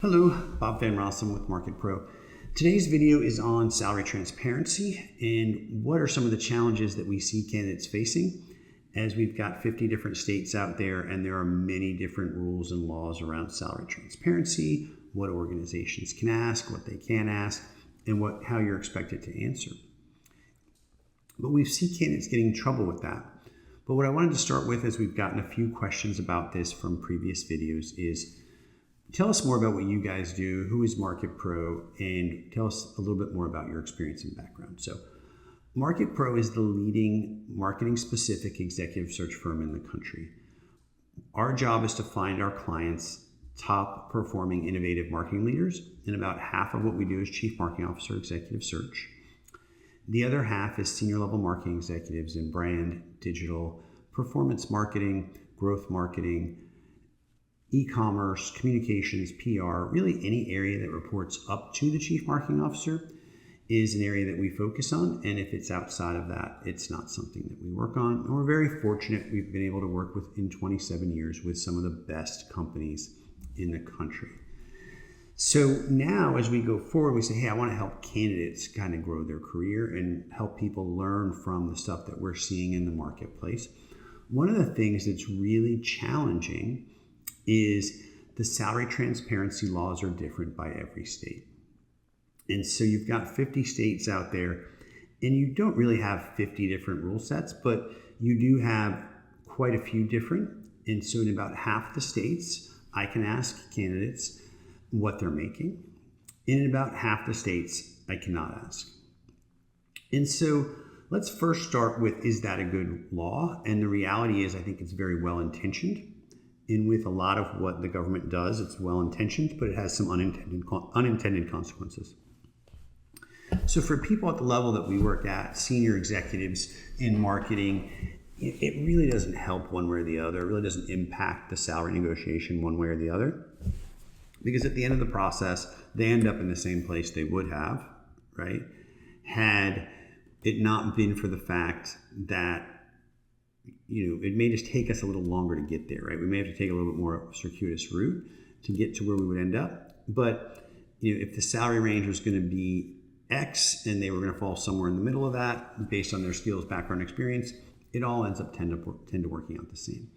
Hello, Bob Van Rossum with MarketPro. Today's video is on salary transparency and what are some of the challenges that we see candidates facing, as we've got 50 different states out there and there are many different rules and laws around salary transparency, what organizations can ask, what they can't ask, and how you're expected to answer. But we see candidates getting in trouble with that. But what I wanted to start with, as we've gotten a few questions about this from previous videos, is tell us more about what you guys do, who is MarketPro, and tell us a little bit more about your experience and background. So MarketPro is the leading marketing-specific executive search firm in the country. Our job is to find our clients top performing innovative marketing leaders, and about half of what we do is Chief Marketing Officer executive search. The other half is senior level marketing executives in brand, digital, performance marketing, growth marketing, e-commerce, communications, PR, really any area that reports up to the Chief Marketing Officer is an area that we focus on. And if it's outside of that, it's not something that we work on. And we're very fortunate we've been able to work with, in 27 years, with some of the best companies in the country. So now as we go forward, we say, hey, I want to help candidates kind of grow their career and help people learn from the stuff that we're seeing in the marketplace. One of the things that's really challenging is the salary transparency laws are different by every state. And so you've got 50 states out there, and you don't really have 50 different rule sets, but you do have quite a few different. And so in about half the states, I can ask candidates what they're making. And in about half the states, I cannot ask. And so let's first start with, is that a good law? And the reality is, I think it's very well intentioned. And with a lot of what the government does, it's well-intentioned, but it has some unintended consequences. So for people at the level that we work at, senior executives in marketing, it really doesn't help one way or the other. It really doesn't impact the salary negotiation one way or the other. Because at the end of the process, they end up in the same place they would have, right? Had it not been for the fact that it may just take us a little longer to get there, right? We may have to take a little bit more circuitous route to get to where we would end up. But if the salary range was going to be X and they were going to fall somewhere in the middle of that based on their skills, background, experience, it all ends up tend to working out the same.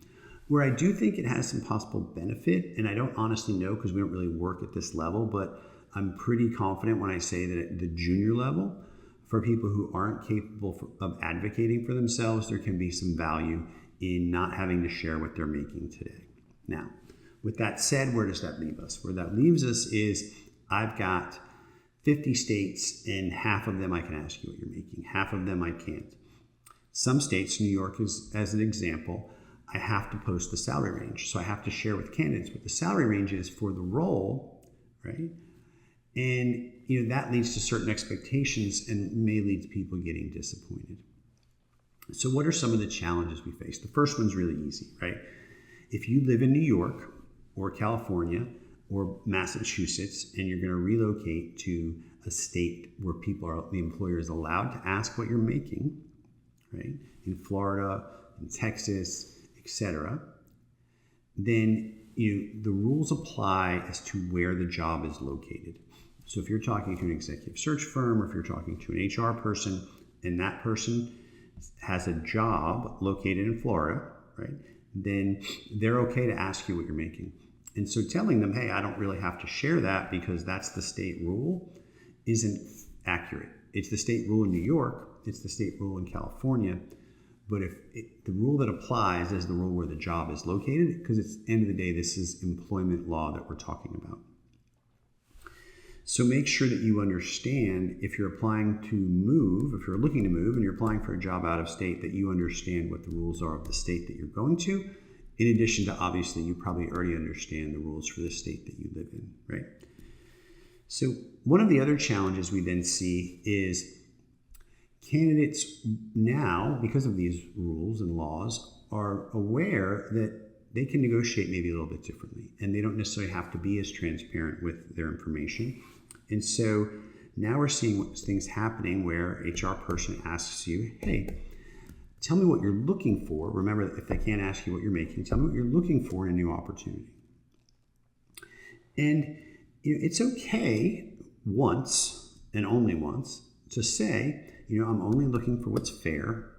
Where I do think it has some possible benefit, and I don't honestly know because we don't really work at this level, but I'm pretty confident when I say that at the junior level, for people who aren't capable of advocating for themselves, there can be some value in not having to share what they're making today. Now, with that said, where does that leave us? Where that leaves us is I've got 50 states, and half of them I can ask you what you're making. Half of them I can't. Some states, New York is as an example, I have to post the salary range. So I have to share with candidates what the salary range is for the role, right? And that leads to certain expectations and may lead to people getting disappointed. So what are some of the challenges we face? The first one's really easy, right? If you live in New York or California or Massachusetts and you're going to relocate to a state where the employer is allowed to ask what you're making, right? In Florida, in Texas, etc., then the rules apply as to where the job is located. So if you're talking to an executive search firm or if you're talking to an HR person and that person has a job located in Florida, right, then they're okay to ask you what you're making. And so telling them, hey, I don't really have to share that because that's the state rule isn't accurate. It's the state rule in New York, it's the state rule in California, but the rule that applies is the rule where the job is located, because at the end of the day, this is employment law that we're talking about. So make sure that you understand, if you're applying to move, if you're looking to move and you're applying for a job out of state, that you understand what the rules are of the state that you're going to, in addition to, obviously, you probably already understand the rules for the state that you live in, right? So one of the other challenges we then see is candidates now, because of these rules and laws, are aware that they can negotiate maybe a little bit differently, and they don't necessarily have to be as transparent with their information. And so now we're seeing things happening where an HR person asks you, hey, tell me what you're looking for. Remember, if they can't ask you what you're making, tell me what you're looking for in a new opportunity. And It's okay once and only once to say, I'm only looking for what's fair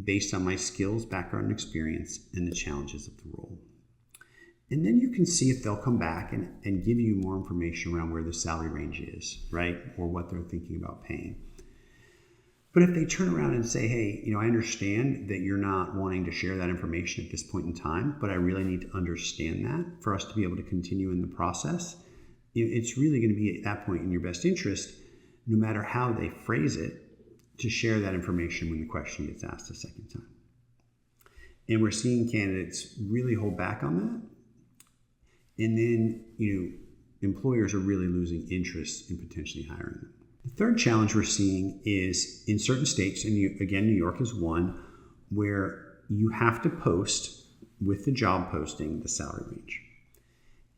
based on my skills, background, and experience, and the challenges of the role. And then you can see if they'll come back and give you more information around where the salary range is, right? Or what they're thinking about paying. But if they turn around and say, hey, I understand that you're not wanting to share that information at this point in time, but I really need to understand that for us to be able to continue in the process, it's really going to be at that point in your best interest, no matter how they phrase it, to share that information when the question gets asked a second time. And we're seeing candidates really hold back on that. And then, employers are really losing interest in potentially hiring them. The third challenge we're seeing is in certain states, and again, New York is one, where you have to post with the job posting the salary range.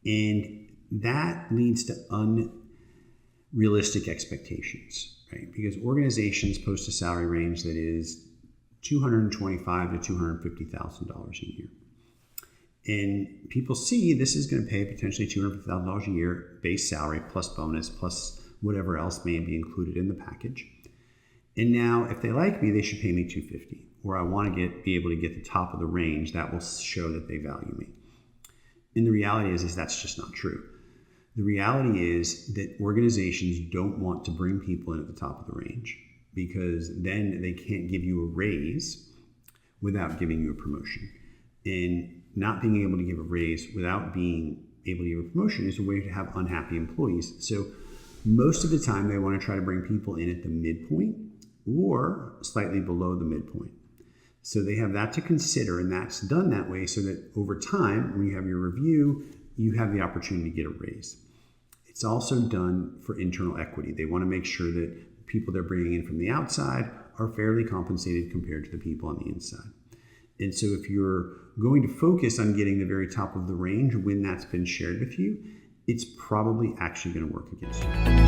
And that leads to unrealistic expectations, right? Because organizations post a salary range that is $225,000 to $250,000 a year. And people see this is going to pay potentially $250,000 a year base salary plus bonus plus whatever else may be included in the package. And now if they like me, they should pay me $250,000, or I want to be able to get the top of the range. That will show that they value me. And the reality is that's just not true. The reality is that organizations don't want to bring people in at the top of the range, because then they can't give you a raise without giving you a promotion. And not being able to give a raise without being able to give a promotion is a way to have unhappy employees. So most of the time they want to try to bring people in at the midpoint or slightly below the midpoint. So they have that to consider, and that's done that way so that over time, when you have your review, you have the opportunity to get a raise. It's also done for internal equity. They want to make sure that people they're bringing in from the outside are fairly compensated compared to the people on the inside. And so if you're going to focus on getting the very top of the range when that's been shared with you, it's probably actually going to work against you.